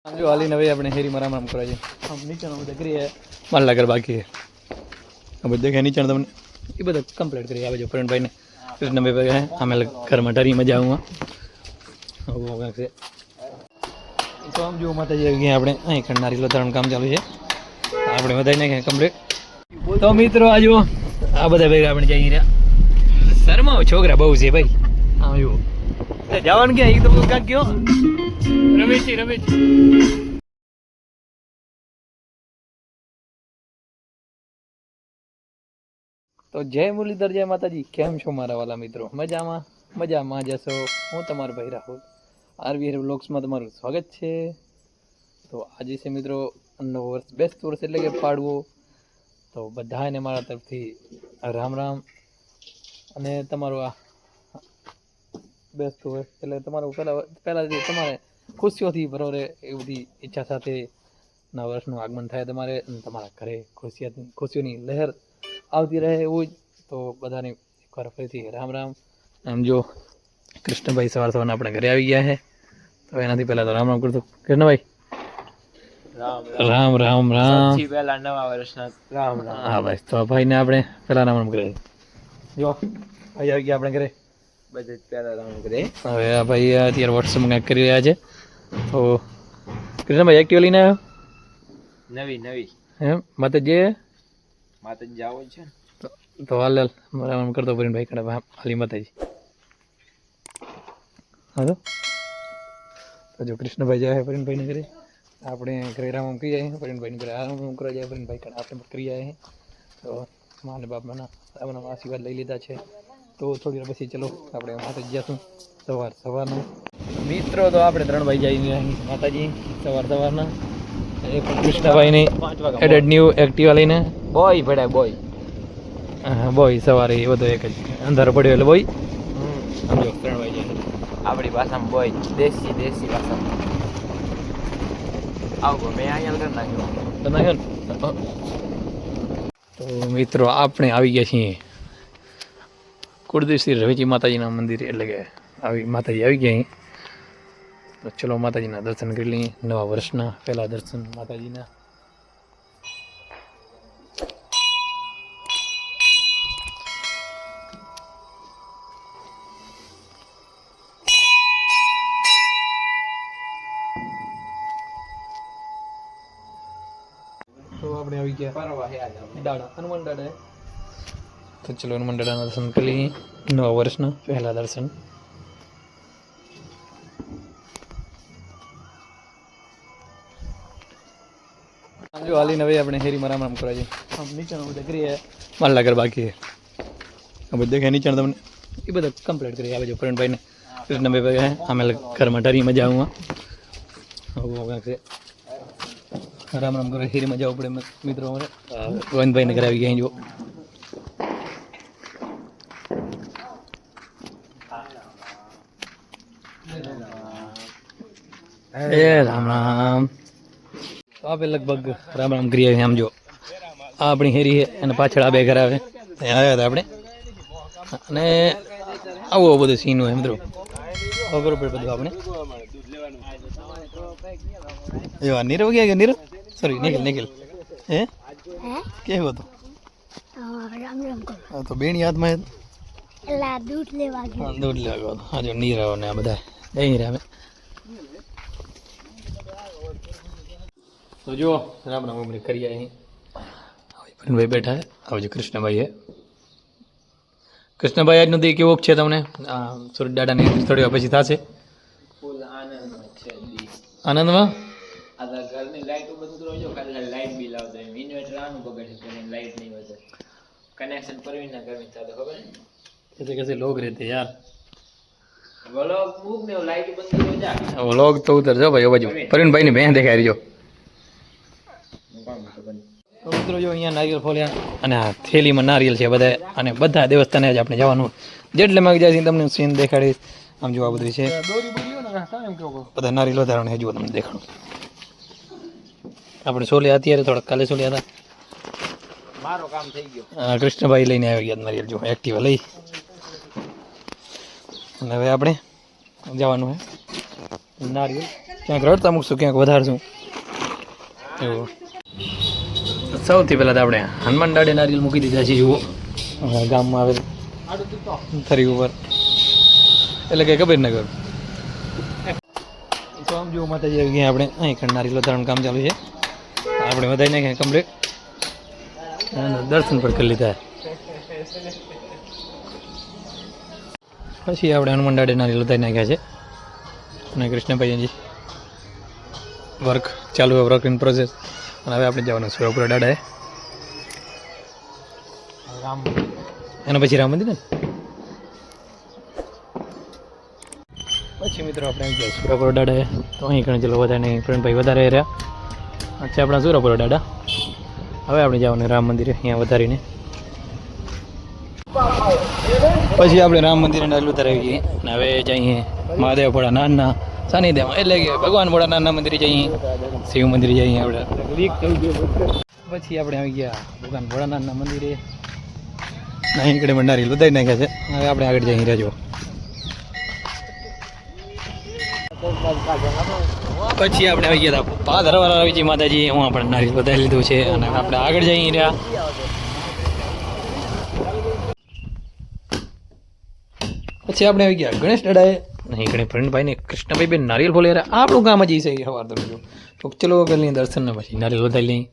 जो हाली नवे अपने हेरी मराम राम करा हम नीचे करी है मन लगर बाकी है अब देखे नीचे तमने ये बता कंप्लीट करी आवे जो फ्रेंड भाई ने कृष्ण भाई है हमें घर में डरी मजा आऊँगा वो से तो हम जो माता जी આપણે અહીં ખંડારી લોધારણ કામ ચાલુ છે આપણે વધાઈને કે કમ્પ્લીટ તો મિત્રો આજો આ બધા ભેગા આપણે જઈ રહ્યા શર્માઓ છોકરા બહુ છે ભાઈ આમ જો જવાનું ક્યાં એ તો કાક કયો રમેશ તો જય મુરલીધર જય માતાજી કેમ છો મારા વાલા મિત્રો મજામાં જશો હું તમારો ભાઈ રાહુલ આરવીઆર વ્લોગ્સમાં તમારું સ્વાગત છે તો આજે છે મિત્રો નવો વર્ષ બેસ્ટ વર્ષ એટલે કે પાડવો તો બધાને મારા તરફથી રામ રામ અને તમારું આ બેસ્ટ વર્ષ એટલે તમારું પહેલાં તમારે ખુશીઓથી ભરો રહે એ બધી ઈચ્છા સાથે નવા વર્ષનું આગમન થાય તમારે તમારા ઘરે ખુશીઓની લહેર આવતી રહે એવું જ તો બધાને એકવાર ફરીથી રામ રામ આમ જો કૃષ્ણભાઈ સવારના આપણે ઘરે આવી ગયા છે તો એનાથી પહેલાં તો રામ રામ કરતો કૃષ્ણભાઈ રામ રામ રામ પહેલા નવા વર્ષના રામ રામ. હા ભાઈ તો ભાઈને આપણે પહેલાં રામ રામ કરીએ જો ભાઈ આવી ગયા આપણે ઘરે બધે પહેલા રામ કરે. હવે આ ભાઈ અત્યારે વોટ્સઅપમાં કંઈક કરી રહ્યા છે તો કૃષ્ણભાઈ એક્ટિવ લઈને આવ્યો નવી એમ માતાજી માતાજી જાવ છે તો હાલ રામ કરતો ભાઈ કડે હાલી માતાજી હા તો જો કૃષ્ણભાઈ જાય પરિણભાઈને ઘરે આપણે ઘરે રામ કરી જાય પરિણભાઈને ઘરે રામ કરવા જાય પરિણભાઈ કડે આપણે કરી જાય તો માને બાપના આપણા આશીર્વાદ લઈ લીધા છે તો થોડી વાર પછી ચલો આપણે માતાજી જઈશું સવારનું મિત્રો તો આપણે 3 ભાઈ જઈને માતાજી સવારના એ પણ કૃષ્ણભાઈની એડેડ ન્યૂ એક્ટિવા લઈને બોય ભડાય બોય. હા બોય સવારે એ બધો એક જ અંધારો પડ્યો એટલે બોય સમજો 3 ભાઈ જાય આપણી ભાષામાં બોય દેશી ભાષામાં આવો મેં અહીંયા કરી નાખ્યો. તો મિત્રો આપણે આવી ગયા છીએ કુળદેવ શ્રી રવેચી માતાજીના મંદિર એટલે કે માતાજી આવી ગયા અહીં તો ચલો માતાજીના દર્શન કરી લઈએ નવા વર્ષના પહેલા દર્શન માતાજીના. તો આપણે આવી ગયા દાડા હનુમાન દાડા તો ચલો હનુમાન દાદાના દર્શન કરી લઈએ નવા વર્ષના પહેલા દર્શન. જો હાલી નવે આપણે હેરી મરામ રામ કરા हम नीचे બધા કરીએ માલ લગર બાકી છે હવે દેખે નીચે તમને એ બધા કમ્પ્લીટ કરી આવે જો ફ્રેન્ડ ભાઈને કૃષ્ણભાઈ ભાઈ અમે ઘરમાં ડરી મજા આવું છે રામ રામ કરે હેરી મજા પડે મિત્રો અમારે ગોવિંદભાઈને ઘરે આવી ગયા જો એ રામ રામ તો આપણે લગભગ રામ રામ કરીએ છીએ આમ જો આ આપણી હેરી છે અને પાછળ આ બે ઘર આવે ત્યાં આવ્યા હતા આપણે અને આવું બધું સીન હોય મિત્રો ખબર પડે બધું આપણે એવા નીરવ ગયા નીરવ સોરી નિખિલ હે કેવું હતું હા તો બેની હાથમાં દૂધ લેવા ગયો હા જો નીરવ ને આ બધા જઈ રહ્યા અમે તો જો રામ રામ ઉમરી કરીએ અહીં ભાઈ બેઠા છે હવે જો કૃષ્ણભાઈ છે કૃષ્ણભાઈ આજનો દી કેવો છે તમને સુરત દાદાની થોડી વાર પછી થશે ફૂલ આનંદ છે આનંદમાં આ ઘરની લાઈટ બધું રોજો ખાલી લાઈટ બિલ આવતો એમ ઇન્વર્ટર આનું બગડે છે પણ લાઈટ નહીં વધે કનેક્શન પરવીન ના ઘરની ચાલે ખબર कैसे कैसे लोग रहते हैं यार વ્લોગ મૂક ને લાઈટ બંધ કરી જા व्लॉग तो उतर जाओ भाई बाजू परिण भाई ने बहन देखाई रही जो તો મિત્રો જો અહીંયા નારિયેળ ફોલ્યા અને આ થેલીમાં નારિયેળ છે બધા અને બધા દેવસ્થાને જ આપણે જવાનું જેટલે માં જાય તમને સીન દેખાડીશ આમ જો આ બધું છે બધા નારિયેળ વધારવાનું છે જુઓ તમને દેખાડું આપણે સોલ્યા અત્યારે થોડાક કાલે સોલ્યા હતા મારો કામ થઈ ગયો કૃષ્ણભાઈ લઈને આવી ગયા નારિયેળ જો એક્ટિવા લઈ અને હવે આપણે જવાનું છે નારિયેળ ક્યાંક રડતા મૂકશું, ક્યાંક વધારશું એવું. સૌથી પહેલાં તો આપણે હનુમાન દાડે નારિયેલ મૂકી દીધા છે જુઓ, ગામમાં આવેલ થરી ઉપર, એટલે કે કબીરનગર. તો આમ જુઓ માતાજી આવી ગયા આપણે, અહીં ખંડ નારિયેલ વધારવાનું કામ ચાલુ છે. આપણે વધારી નાખ્યા કમ્પ્લીટ, દર્શન પણ કરી લીધા. પછી આપણે હનુમાન દાડે નારિયેલ વધારી નાખ્યા છે, અને કૃષ્ણભાઈજી વર્ક ચાલુ, વર્ક ઇન પ્રોસેસ. અને હવે આપણે જવાનું સુરપુરા દાડાએ, એના પછી રામ મંદિર ને પછી મિત્રો આપણે આવી ગયા સુરપુરા દાડાએ. તો અહીં કણે ચલો વધારે નહીં, પ્રવીણભાઈ વધારે રહ્યા. અચ્છા આપણા સુરપુરા દાડા. હવે આપણે જવાનું રામ મંદિરે, અહીંયા વધારીને પછી આપણે રામ મંદિરે નારિયેલ ઉતારી ગઈએ. અને હવે જઈએ મહાદેવ ભોળા નાના સાનિધ્યમાં, એટલે કે ભગવાન ભોળા નાના મંદિરે જઈએ, શિવ મંદિરે જઈએ આપણે. પછી આપણે આવી ગયા ભગવાન ભોળા નાના મંદિરે, અહીં કડે નારિયેલ ઉતારી નાખ્યા છે. હવે આપણે આગળ જઈ રહેજો. પછી આપણે આવી ગયા હતા પાદરવાળા રવિજી માતાજી, હું આપણે નારિયેલ વધારી લીધું છે, અને આપણે આગળ જઈ રહ્યા. પછી આપણે આવી ગયા ગણેશ દાડાએ, નહીં ગણેશ પ્રવીણભાઈને કૃષ્ણભાઈ બેન નારિયેલ ફોલે રહ્યા. આપણું કામ જ છે સવાર તો બીજું તો ચલો કરી દર્શન ને પછી નારિયેલ વધારી લઈ,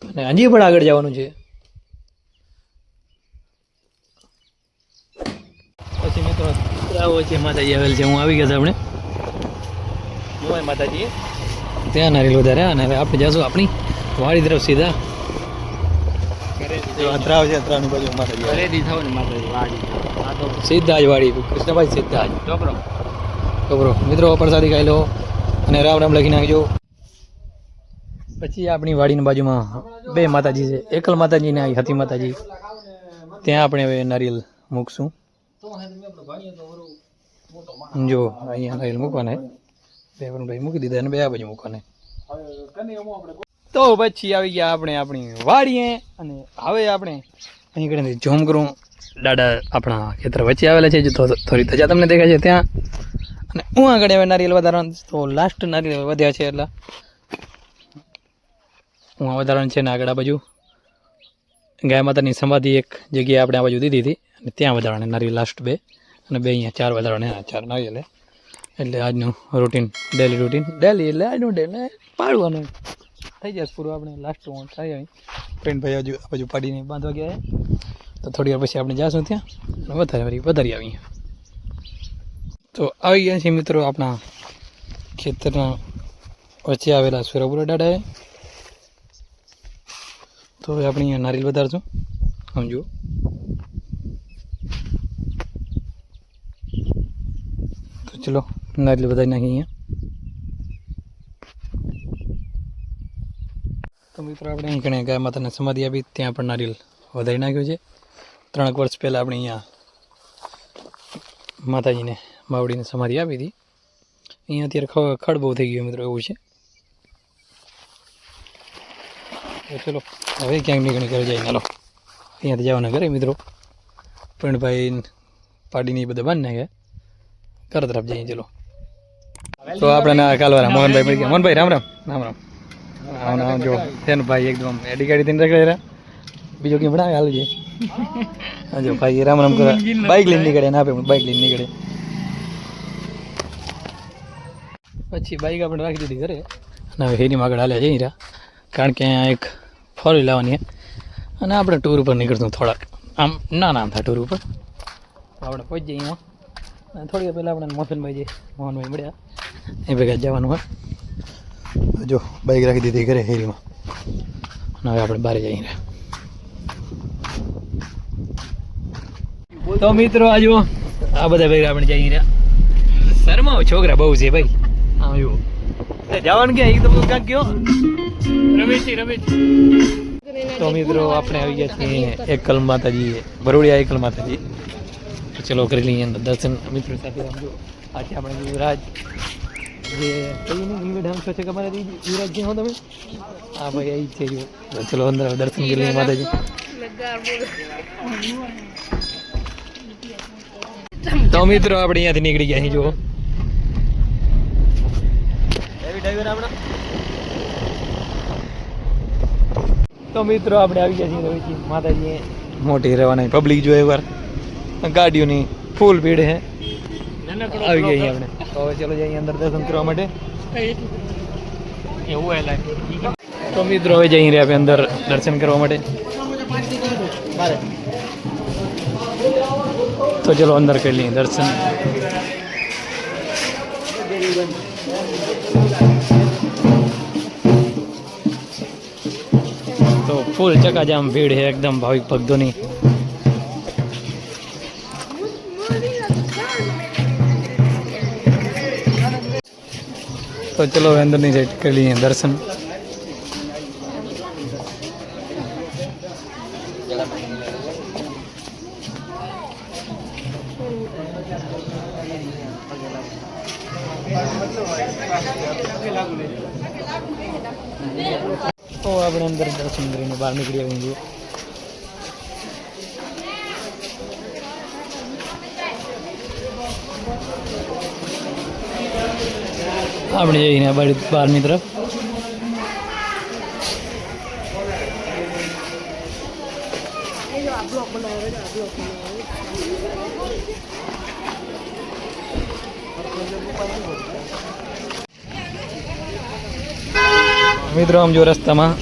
અને હજી પણ આગળ જવાનું છે. પછી મિત્રો આવો છે માતાજી આવેલ છે, હું આવી ગયા હતા આપણે માતાજી ત્યાં નારિયેલ વધાર્યા. અને હવે આપણે જઈશું આપણી વાડી તરફ સીધા. અત્રાવ છે, અત્રાવની બાજુ માતાજી સીધા જ વાડી, કૃષ્ણભાઈ સીધા જ ખબરો. મિત્રો પ્રસાદી ખાઈ લો અને રામ રામ લખી નાખજો. પછી આપણી વાડીની બાજુમાં બે માતાજી છે, એકલ માતાજી ને હતી માતાજી, ત્યાં આપણે હવે નારિયેલ મૂકશું. જો અહીંયા નારિયેલ મૂકવાના, ભાઈ મૂકી દીધા, અને બે આ બાજુ મૂકવાના. તો પછી આવી ગયા આપણે આપણી વાડીએ, અને હવે આપણે અહીં કಡೆ જોમ કરું દાદા આપણા ખેતર વચ્ચે આવેલા છે, જો થોડી ધજા તમને દેખાય છે ત્યાં. અને હું આગળ હવે નારિયેલ વધારવાનું, તો લાસ્ટ નારિયેલ વધ્યા છે એટલે હું વધારવાનું છે. ને આગળ આ બાજુ ગાય માતાની સમાધિ એક જગ્યાએ આપણે આ બાજુ દીધી હતી, અને ત્યાં વધારવાના નારિયેલ લાસ્ટ બે, અને બે અહીંયા ચાર વધારવાના, 4 નારિયેલ. એટલે આજનું રૂટીન, ડેલી રૂટીન, ડેલી એટલે આજનું ડેલી પાડવાનું થઈ જશે પૂરું. આપણે લાસ્ટ થઈ આવી ફ્રેન્ડભાઈ હજુ આ બાજુ પાડીને બાંધવા ગયા, તો થોડી વાર પછી આપણે જાશું ત્યાં વધારી આવીએ. તો આવી ગયા છે મિત્રો આપણા ખેતરના વચ્ચે આવેલા સુરપુરા દાડાએ. તો હવે આપણે અહીંયા નારિયેલ વધારશું, સમજો. તો ચલો નારિયેલ વધારી નાખીએ અહીંયા. તો મિત્રો આપણે અહીં ઘણી ગાય માતાને સમાધિ આપી, ત્યાં પણ નારિયેલ વધારી નાખ્યું છે. 3 વર્ષ પહેલાં આપણે અહીંયા માતાજીને માવડીને સમાધિ આપી હતી. અહીંયા અત્યારે ખડ બહુ થઈ ગયો મિત્રો, એવું છે. તો ચલો હવે ક્યાંક નીકળી ઘરે જઈને, હાલો અહીંયાથી જવાના ઘરે મિત્રો. પ્રવીણભાઈ પાડીને એ બધા બાંધી નાખ્યા, ઘર તરફ જઈએ. ચલો તો આપણે કાલવાળા મોહનભાઈ મળી ગયા. મોહનભાઈ રામ રામ. રામ રામ. આમ જો તેનો ભાઈ એકદમ એડી ગાડી થઈને રખડેલા, બીજો કેમ ભણાવે હાલ છે. હા જો ભાઈ રામ રામ કરે, બાઇક લઈને નીકળે ને આપે બાઇક લઈને નીકળે. પછી બાઇક આપણે રાખી દીધી ઘરે, અને હવે હેરીમાં આગળ હાલ્યા જઈ રહ્યા, કારણ કે અહીંયા એક 4 વ્હીલ લાવવાની, અને આપણે ટૂર ઉપર નીકળશું થોડાક, આમ નામ થાય ટૂર ઉપર. આપણે પહોંચી જઈએ અહીંયા, અને થોડી વાર પહેલાં આપણે મોહનભાઈ મળ્યા, એ ભેગા જવાનું હોય. જો બાઇક રાખી દીધી ઘરે હેરીમાં, અને હવે આપણે બહાર જઈ રહ્યા. તો મિત્રો આ જુઓ આ બધા ભેગા આપણે જઈ રહ્યા. શરમાવો છોકરા બહુ છે ભાઈ. હા જુઓ જવાનું ક્યાં એ તો કાંક ગયો રમેશ. તો મિત્રો આપણે આવી ગયા છીએ એકલ માતાજી, બરોડિયા એકલ માતાજી. ચલો કરી લઈએ દર્શન મિત્રો સાથે. સમજો આજે આપણે યુવરાજ જે ડાન્સ છે તમારે યુવરાજ ક્યાં હો તમે? હા ભાઈ અહીં છે જો. ચલો અંદર દર્શન કરી લઈએ માતાજી. તો મિત્રો આપણે અહીંયાથી નીકળી ગયા. અહીં જુઓ ડ્રાઈવર આપણા. તો મિત્રો આપણે આવી ગયા છીએ રવિજી માતાજી મોટી રહેવાના પબ્લિક જો એકવાર ગાડીઓની ફૂલ ભીડ છે. આવી ગયા આપણે. તો હવે ચલો જઈએ અંદર દર્શન કરવા માટે. તો મિત્રો હવે જઈ રહ્યા આપણે અંદર દર્શન કરવા માટે. તો ચલો અંદર કરી લઈએ દર્શન. તો ફૂલ ચકાજામ ભીડ છે એકદમ ભાવિક ભક્તોની. તો ચલો હવે અંદરની સાઈડ કરી લઈએ દર્શન. તો આપણે અંદર દર્શન કરીને બહાર નીકળી આવીએ છીએ. આપણે જઈને બહારની તરફ. મિત્રો આમ જો રસ્તામાં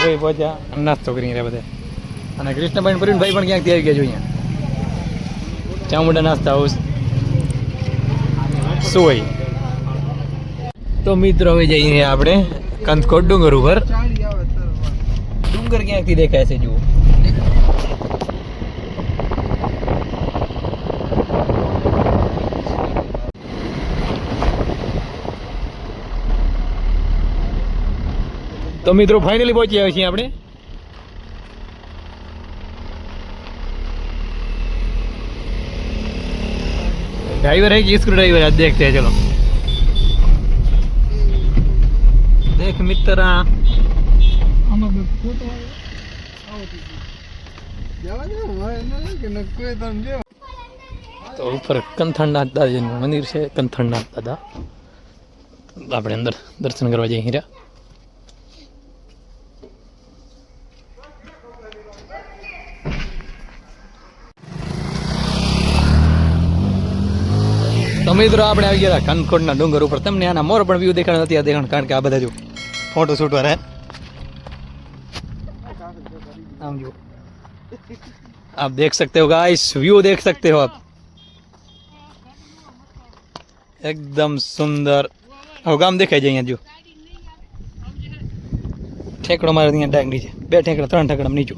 હવે પહોંચ્યા નાસ્તો કરી રહ્યા બધા. અને કૃષ્ણભાઈ પ્રવીણભાઈ પણ ક્યાંકથી આવી ગયા જો અહીંયા ચામુંડા નાસ્તા હાઉસ સોય. તો મિત્રો હવે જઈએ આપણે કંથકોટ ડુંગર ઉપર. ડુંગર ક્યાંકથી દેખાય છે જુઓ. તો મિત્રો ફાઇનલી પહોંચી આવ્યા છીએ આપણે. ड्राइवर है कि स्क्रू ड्राइवर है देखते हैं चलो. देख मित्रा तो ऊपर कंथड़नाथ दादा मंदिर છે. કંથળનાથ દાદા. આપણે અંદર દર્શન કરવા જઈએ રહ્યા. તો મિત્રો આપણે આવી ગયા હતા કંથકોટના ડુંગર ઉપર. તમને આના મોર પણ વ્યૂ દેખાણ નથી દેખાણ, કારણ કે આ બધા જો ફોટો શૂટ વાળા આમ જો आप देख सकते हो गाइस, व्यू देख सकते हो आप, एकदम सुंदर. હવે ગામ દેખાય છે અહીંયા જો. ઠેકડો મારે અહીંયા ડાંગ નીચે 2 ઠેકડા 3 ઠેકડા નીચે.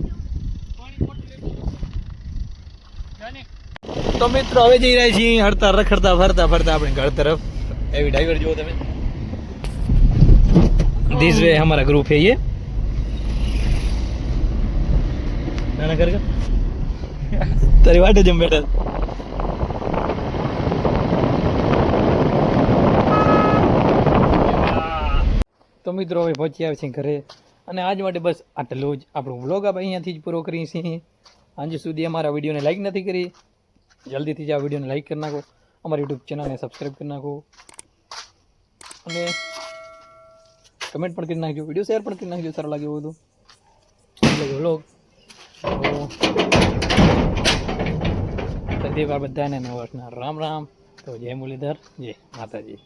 તો મિત્રો હવે જઈ રહ્યા છીએ હરતા રખડતા ફરતા ફરતા આપણે ઘર તરફ. એવી ડ્રાઈવર જુઓ તમે. दिस वे हमारा ग्रुप है ये. नाना कर तारी वाटे जम बैठा. તો મિત્રો હવે પહોંચી આવ્યા છીએ ઘરે. અને આજ માટે બસ આટલું જ. આપણો વ્લોગ આપણે અહીંયાથી જ પૂરો કરીએ છીએ. આજે સુધી અમારા વિડીયોને લાઈક નથી કરી, જલ્દીથી જ આ વિડીયોને લાઈક કરી નાખો. અમારી યુટ્યુબ ચેનલને સબસ્ક્રાઈબ કરી નાખો અને કમેન્ટ પણ કરી નાખજો. વિડીયો શેર પણ કરી નાખજો સારો લાગ્યો હોય તો. વ્લોગ તો તે બધાને નવા વર્ષના રામ રામ. તો જય મુરલીધર, જય માતાજી.